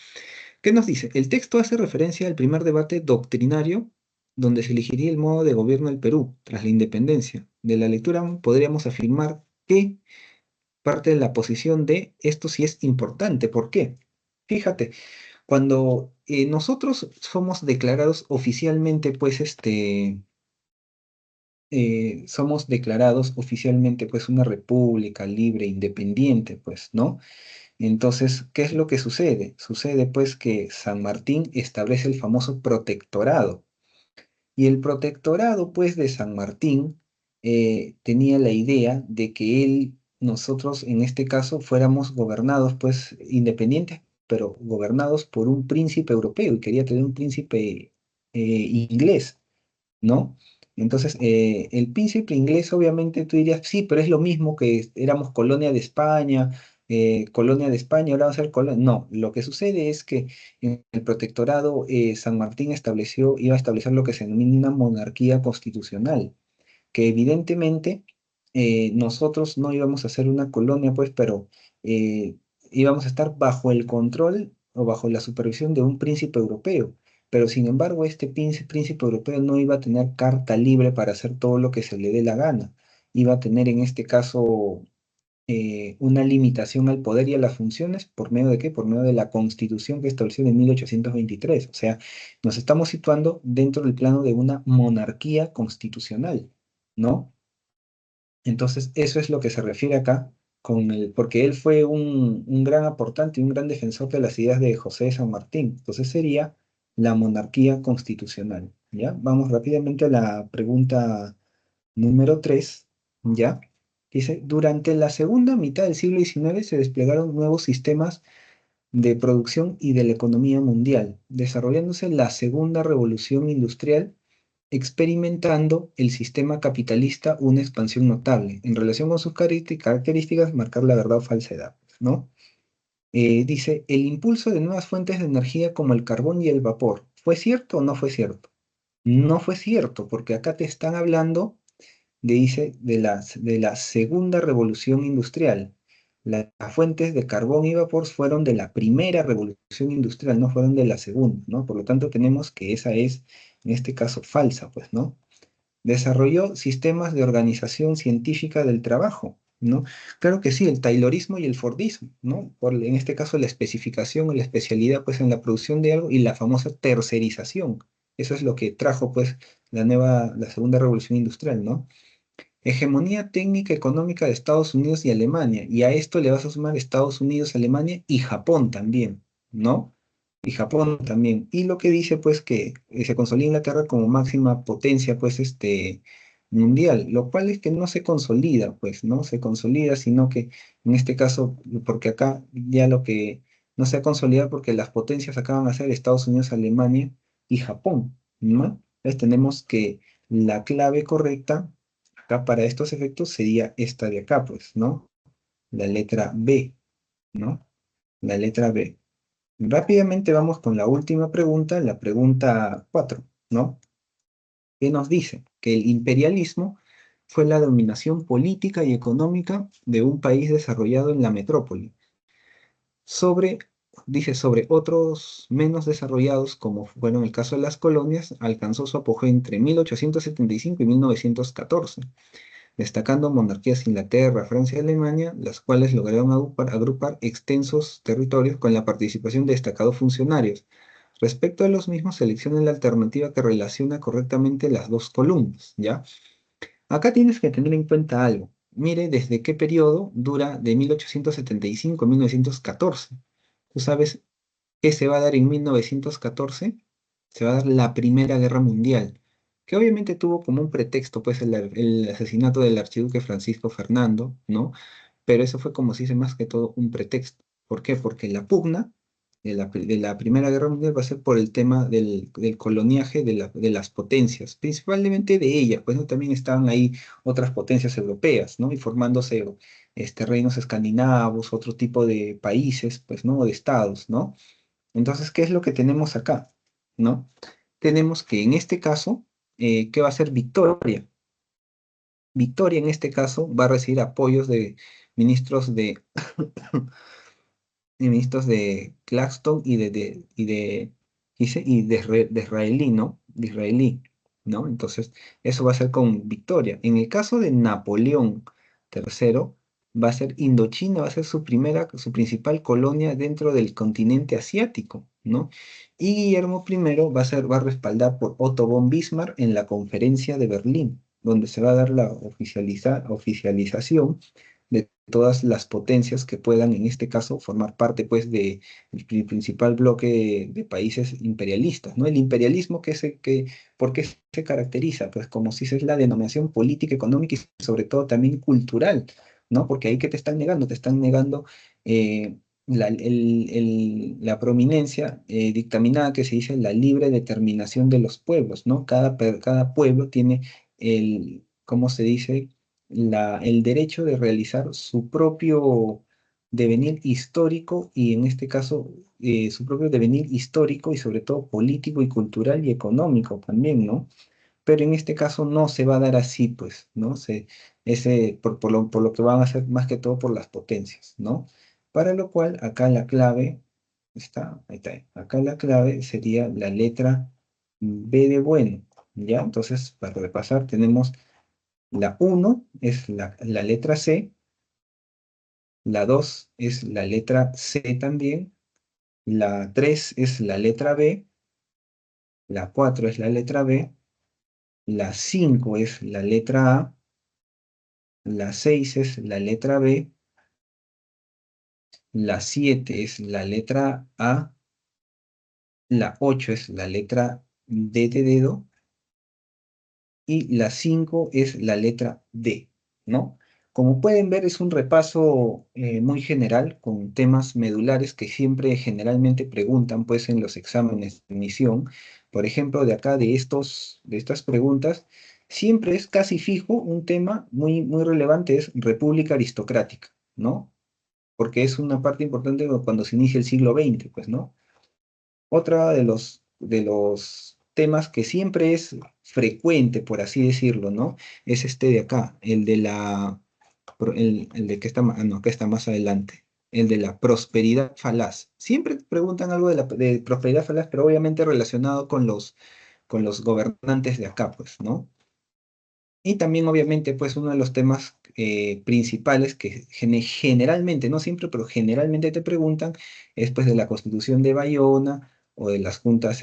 ¿Qué nos dice? El texto hace referencia al primer debate doctrinario donde se elegiría el modo de gobierno del Perú tras la independencia. De la lectura podríamos afirmar que parte de la posición de esto sí es importante. ¿Por qué? Fíjate, cuando nosotros somos declarados oficialmente, pues somos declarados oficialmente, pues una república libre, independiente, pues, ¿no? Entonces, ¿qué es lo que sucede? Sucede, pues, que San Martín establece el famoso protectorado. Y el protectorado, pues, de San Martín tenía la idea de que nosotros, en este caso, fuéramos gobernados, pues, independientes, pero gobernados por un príncipe europeo, y quería tener un príncipe inglés, ¿no? Entonces, el príncipe inglés, obviamente tú dirías, sí, pero es lo mismo que éramos colonia de España, ahora vamos a ser colonia. No, lo que sucede es que en el protectorado San Martín iba a establecer lo que se denomina una monarquía constitucional, que evidentemente nosotros no íbamos a ser una colonia, pues, pero eh, íbamos a estar bajo el control o bajo la supervisión de un príncipe europeo. Pero sin embargo, este príncipe europeo no iba a tener carta libre para hacer todo lo que se le dé la gana. Iba a tener en este caso una limitación al poder y a las funciones, ¿por medio de qué? Por medio de la Constitución que estableció en 1823. O sea, nos estamos situando dentro del plano de una monarquía constitucional, ¿no? Entonces, eso es lo que se refiere acá porque él fue un gran aportante y un gran defensor de las ideas de José de San Martín. Entonces sería la monarquía constitucional, ¿ya? Vamos rápidamente a la pregunta número 3, ¿ya? Dice, durante la segunda mitad del siglo XIX se desplegaron nuevos sistemas de producción y de la economía mundial, desarrollándose la segunda revolución industrial, experimentando el sistema capitalista una expansión notable. En relación con sus características, marcar la verdad o falsedad, ¿no? Dice, el impulso de nuevas fuentes de energía como el carbón y el vapor, ¿fue cierto o no fue cierto? No fue cierto, porque acá te están hablando dice, de la segunda revolución industrial. Las fuentes de carbón y vapor fueron de la primera revolución industrial, no fueron de la segunda, ¿no? Por lo tanto, tenemos que esa es, en este caso, falsa, pues, ¿no? Desarrolló sistemas de organización científica del trabajo, ¿no? Claro que sí, el Taylorismo y el Fordismo, ¿no? En este caso, la especificación o la especialidad, pues, en la producción de algo y la famosa tercerización. Eso es lo que trajo, pues, la segunda revolución industrial, ¿no? Hegemonía técnica económica de Estados Unidos y Alemania. Y a esto le vas a sumar Estados Unidos, Alemania y Japón también, ¿no? Y Japón también. Y lo que dice, pues, que se consolida Inglaterra como máxima potencia, pues, mundial, lo cual es que no se consolida, pues, no se consolida, sino que en este caso, porque acá ya lo que no se ha consolidado porque las potencias acaban a ser Estados Unidos, Alemania y Japón, ¿no? Entonces tenemos que la clave correcta acá para estos efectos sería esta de acá, pues, ¿no? La letra B, ¿no? La letra B. Rápidamente vamos con la última pregunta, la pregunta 4, ¿no? ¿Qué nos dice? Que el imperialismo fue la dominación política y económica de un país desarrollado en la metrópoli sobre, dice, sobre otros menos desarrollados, como fueron el caso de las colonias, alcanzó su apogeo entre 1875 y 1914, destacando monarquías de Inglaterra, Francia y Alemania, las cuales lograron agrupar extensos territorios con la participación de destacados funcionarios. Respecto a los mismos, selecciona la alternativa que relaciona correctamente las dos columnas, ¿ya? Acá tienes que tener en cuenta algo. Mire desde qué periodo dura de 1875 a 1914. ¿Tú sabes qué se va a dar en 1914? Se va a dar la Primera Guerra Mundial, que obviamente tuvo como un pretexto pues el asesinato del archiduque Francisco Fernando, ¿no? Pero eso fue como se dice más que todo un pretexto. ¿Por qué? Porque la pugna de la Primera Guerra Mundial va a ser por el tema del coloniaje de las potencias, principalmente de ellas, pues ¿no? También estaban ahí otras potencias europeas, ¿no? Y formándose reinos escandinavos, otro tipo de países, pues, ¿no? O de estados, ¿no? Entonces, ¿qué es lo que tenemos acá? ¿No? Tenemos que en este caso, ¿qué va a ser Victoria? Victoria en este caso va a recibir apoyos de ministros de Claxton y de israelí, ¿no? De israelí, ¿no? Entonces, eso va a ser con Victoria. En el caso de Napoleón III, va a ser Indochina, va a ser su principal colonia dentro del continente asiático, ¿no? Y Guillermo I va a respaldar por Otto von Bismarck en la conferencia de Berlín, donde se va a dar la oficialización de todas las potencias que puedan, en este caso, formar parte, pues, del principal bloque de países imperialistas, ¿no? El imperialismo, ¿por qué se caracteriza? Pues como si es la denominación política, económica y sobre todo también cultural, ¿no? Porque ahí que te están negando eh, la prominencia dictaminada que se dice la libre determinación de los pueblos, ¿no? Cada pueblo tiene ¿cómo se dice? El derecho de realizar su propio devenir histórico y en este caso su propio devenir histórico y sobre todo político y cultural y económico también, ¿no? Pero en este caso no se va a dar así, pues, ¿no? Por lo que van a hacer más que todo por las potencias, ¿no? Para lo cual, acá la clave ahí está, acá la clave sería la letra B de bueno, ¿ya? Entonces, para repasar, tenemos la uno es la letra C, la 2 es la letra C también, la 3 es la letra B, la 4 es la letra B, la 5 es la letra A, la 6 es la letra B, la 7 es la letra A, la 8 es la letra D de dedo y la 5 es la letra D, ¿no? Como pueden ver, es un repaso muy general con temas medulares que siempre generalmente preguntan pues en los exámenes de admisión. Por ejemplo, de acá de estas preguntas, siempre es casi fijo un tema muy relevante, es república aristocrática, ¿no? Porque es una parte importante cuando se inicia el siglo XX, pues, ¿no? Otra de los temas que siempre es frecuente, por así decirlo, ¿no? Es este de acá, el de que está, no, que está más adelante, el de la prosperidad falaz. Siempre te preguntan algo de prosperidad falaz, pero obviamente relacionado con los gobernantes de acá, pues, ¿no? Y también, obviamente, pues uno de los temas principales que generalmente, no siempre, pero generalmente te preguntan, es pues de la Constitución de Bayona o de las juntas,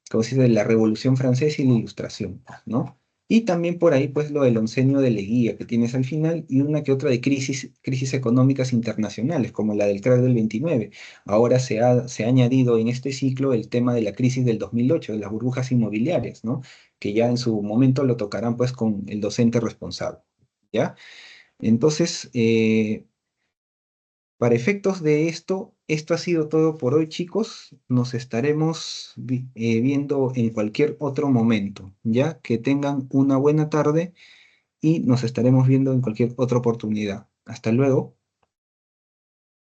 ¿cómo se dice? De la Revolución Francesa y la Ilustración, ¿no? Y también por ahí, pues lo del oncenio de Leguía que tienes al final y una que otra de crisis económicas internacionales, como la del crack del 29. Ahora se ha añadido en este ciclo el tema de la crisis del 2008 de las burbujas inmobiliarias, ¿no? Que ya en su momento lo tocarán pues con el docente responsable, ¿ya? Entonces, para efectos de esto, esto ha sido todo por hoy, chicos. Nos estaremos viendo en cualquier otro momento, ¿ya? Que tengan una buena tarde y nos estaremos viendo en cualquier otra oportunidad. Hasta luego.